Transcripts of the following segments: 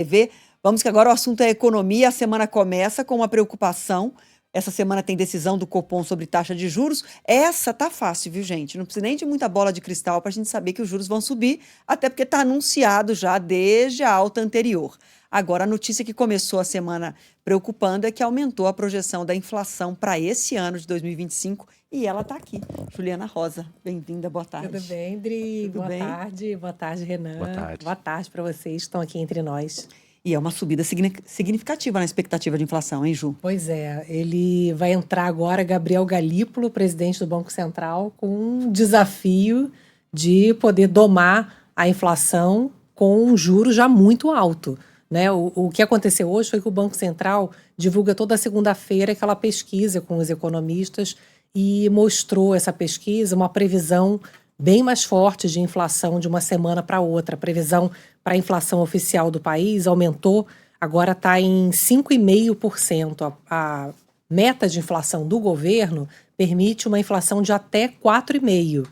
TV. Vamos que agora o assunto é economia. A semana começa com uma preocupação. Essa semana tem decisão do Copom sobre taxa de juros. Essa tá fácil, viu, gente? Não precisa nem de muita bola de cristal para a gente saber que os juros vão subir, até porque está anunciado já desde a alta anterior. Agora, a notícia que começou a semana preocupando é que aumentou a projeção da inflação para esse ano de 2025 e ela está aqui. Juliana Rosa, bem-vinda, boa tarde. Tudo bem, Dri? Tudo Boa bem? tarde. Boa tarde, Renan. Boa tarde. Boa tarde para vocês que estão aqui entre nós. E é uma subida significativa na expectativa de inflação, hein, Ju? Pois é, ele vai entrar agora, Gabriel Galípolo, presidente do Banco Central, com um desafio de poder domar a inflação com um juro já muito alto, né? O que aconteceu hoje foi que o Banco Central divulga toda segunda-feira aquela pesquisa com os economistas e mostrou essa pesquisa uma previsão bem mais forte de inflação de uma semana para outra. A previsão para a inflação oficial do país aumentou, agora está em 5,5%. A meta de inflação do governo permite uma inflação de até 4,5%.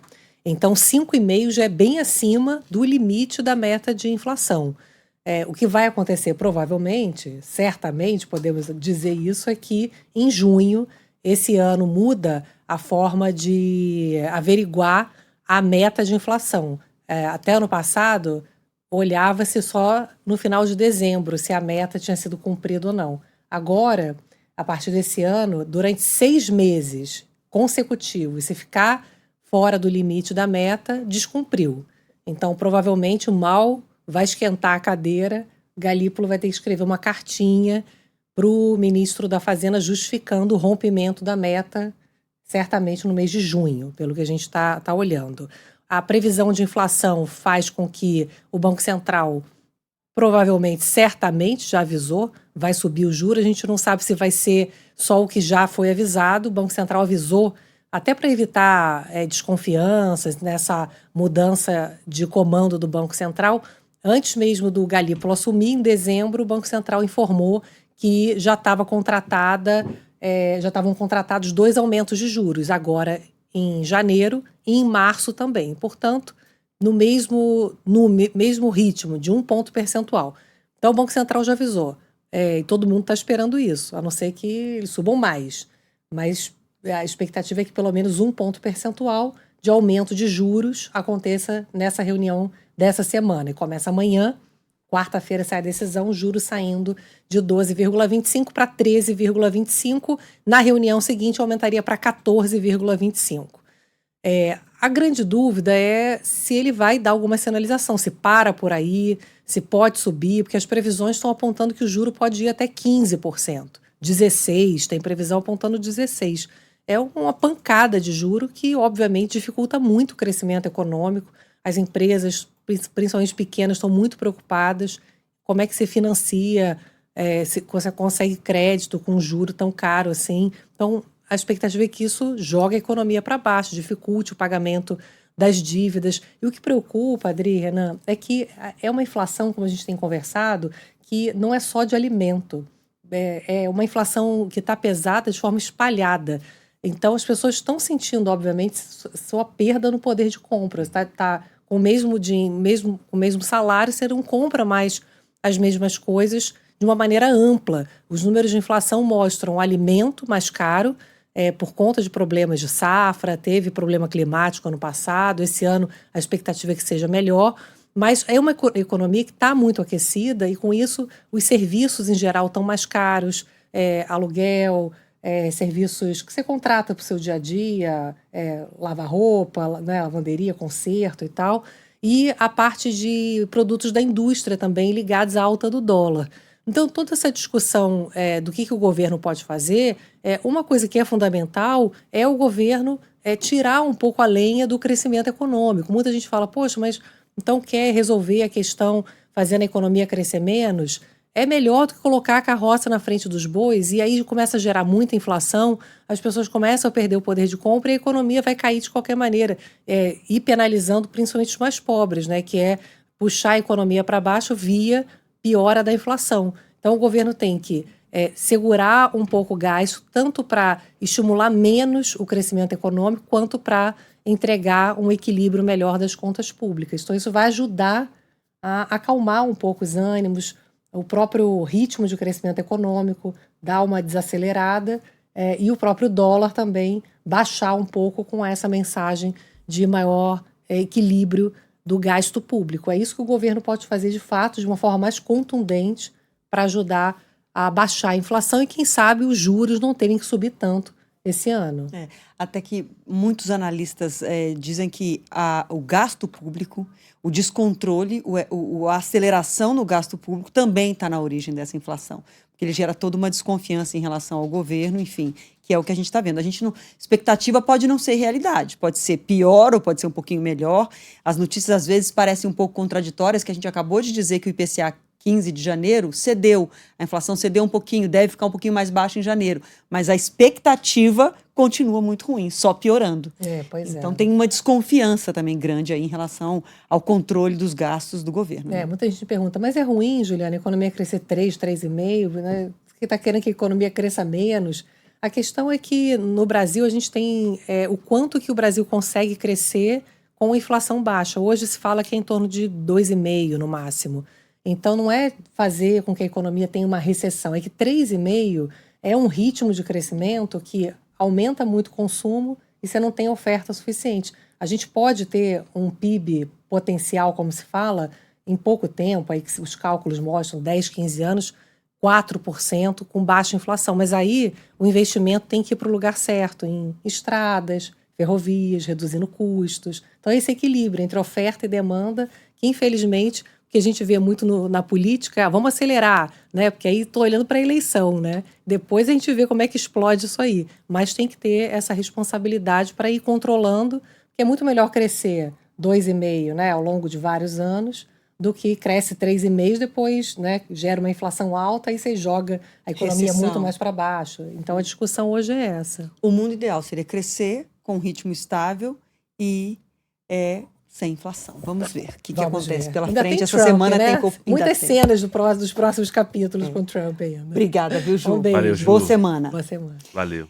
Então, 5,5% já é bem acima do limite da meta de inflação. O que vai acontecer provavelmente, certamente podemos dizer isso, é que em junho, esse ano muda a forma de averiguar a meta de inflação. Até ano passado, olhava-se só no final de dezembro se a meta tinha sido cumprida ou não. Agora, a partir desse ano, durante 6 meses consecutivos, se ficar fora do limite da meta, descumpriu. Então, provavelmente, o mal vai esquentar a cadeira, Galípolo vai ter que escrever uma cartinha para o ministro da Fazenda justificando o rompimento da meta, certamente no mês de junho, pelo que a gente está olhando. A previsão de inflação faz com que o Banco Central, provavelmente, certamente, já avisou, vai subir o juro. A gente não sabe se vai ser só o que já foi avisado. O Banco Central avisou, até para evitar desconfianças nessa mudança de comando do Banco Central. Antes mesmo do Galípolo assumir, em dezembro, o Banco Central informou que já estavam contratados 2 aumentos de juros, agora em janeiro e em março também. Portanto, no mesmo ritmo, de 1 ponto percentual. Então, o Banco Central já avisou. E todo mundo está esperando isso, a não ser que eles subam mais. Mas a expectativa é que pelo menos 1 ponto percentual de aumento de juros aconteça nessa reunião dessa semana. E começa amanhã. Quarta-feira sai a decisão, juros saindo de 12,25 para 13,25. Na reunião seguinte, aumentaria para 14,25. A grande dúvida é se ele vai dar alguma sinalização, se para por aí, se pode subir, porque as previsões estão apontando que o juro pode ir até 15%. 16%, tem previsão apontando 16%. É uma pancada de juro que, obviamente, dificulta muito o crescimento econômico. As empresas, principalmente pequenas, estão muito preocupadas. Como é que se financia, se você consegue crédito com um juro tão caro assim? Então, a expectativa é que isso jogue a economia para baixo, dificulte o pagamento das dívidas. E o que preocupa, Adri, Renan, é que é uma inflação, como a gente tem conversado, que não é só de alimento. É uma inflação que está pesada de forma espalhada. Então, as pessoas estão sentindo, obviamente, sua perda no poder de compra. Tá com o mesmo salário, você não compra mais as mesmas coisas de uma maneira ampla. Os números de inflação mostram o alimento mais caro, por conta de problemas de safra, teve problema climático ano passado, esse ano a expectativa é que seja melhor, mas é uma economia que está muito aquecida e com isso os serviços em geral estão mais caros, aluguel, serviços que você contrata para o seu dia a dia, lavar roupa, né, lavanderia, conserto e tal, e a parte de produtos da indústria também ligados à alta do dólar. Então, toda essa discussão do que o governo pode fazer, uma coisa que é fundamental é o governo tirar um pouco a lenha do crescimento econômico. Muita gente fala, poxa, mas então quer resolver a questão fazendo a economia crescer menos? É melhor do que colocar a carroça na frente dos bois e aí começa a gerar muita inflação, as pessoas começam a perder o poder de compra e a economia vai cair de qualquer maneira, e penalizando principalmente os mais pobres, né, que é puxar a economia para baixo via piora da inflação. Então, o governo tem que segurar um pouco o gasto, tanto para estimular menos o crescimento econômico, quanto para entregar um equilíbrio melhor das contas públicas. Então, isso vai ajudar a acalmar um pouco os ânimos, o próprio ritmo de crescimento econômico dar uma desacelerada e o próprio dólar também baixar um pouco com essa mensagem de maior equilíbrio do gasto público. É isso que o governo pode fazer de fato, de uma forma mais contundente, para ajudar a baixar a inflação e, quem sabe, os juros não terem que subir tanto esse ano. Até que muitos analistas dizem que o gasto público, o descontrole, a aceleração no gasto público também está na origem dessa inflação, porque ele gera toda uma desconfiança em relação ao governo, enfim, que é o que a gente está vendo. Expectativa pode não ser realidade, pode ser pior ou pode ser um pouquinho melhor. As notícias às vezes parecem um pouco contraditórias, que a gente acabou de dizer que o IPCA 15 de janeiro cedeu, a inflação cedeu um pouquinho, deve ficar um pouquinho mais baixa em janeiro, mas a expectativa continua muito ruim, só piorando. Então tem uma desconfiança também grande aí em relação ao controle dos gastos do governo. Muita gente pergunta, mas é ruim, Juliana, a economia crescer 3,5%, né? Você está querendo que a economia cresça menos? A questão é que no Brasil a gente tem o quanto que o Brasil consegue crescer com a inflação baixa. Hoje se fala que é em torno de 2,5% no máximo. Então, não é fazer com que a economia tenha uma recessão, é que 3,5% é um ritmo de crescimento que aumenta muito o consumo e você não tem oferta suficiente. A gente pode ter um PIB potencial, como se fala, em pouco tempo, aí os cálculos mostram 10, 15 anos, 4% com baixa inflação. Mas aí o investimento tem que ir para o lugar certo, em estradas, ferrovias, reduzindo custos. Então, esse equilíbrio entre oferta e demanda, que infelizmente... que a gente vê muito na política, vamos acelerar, né? Porque aí estou olhando para a eleição, né? Depois a gente vê como é que explode isso aí. Mas tem que ter essa responsabilidade para ir controlando, porque é muito melhor crescer 2,5%, né, ao longo de vários anos, do que cresce 3,5%, depois, né, gera uma inflação alta e você joga a economia muito mais para baixo. Então a discussão hoje é essa. O mundo ideal seria crescer com um ritmo estável e sem inflação. Vamos ver o que acontece pela frente. Essa Trump, semana né? tem muitas cenas dos próximos capítulos com Trump ainda. Obrigada, viu, Ju? Um beijo. Valeu, Ju. Boa semana. Boa semana. Valeu.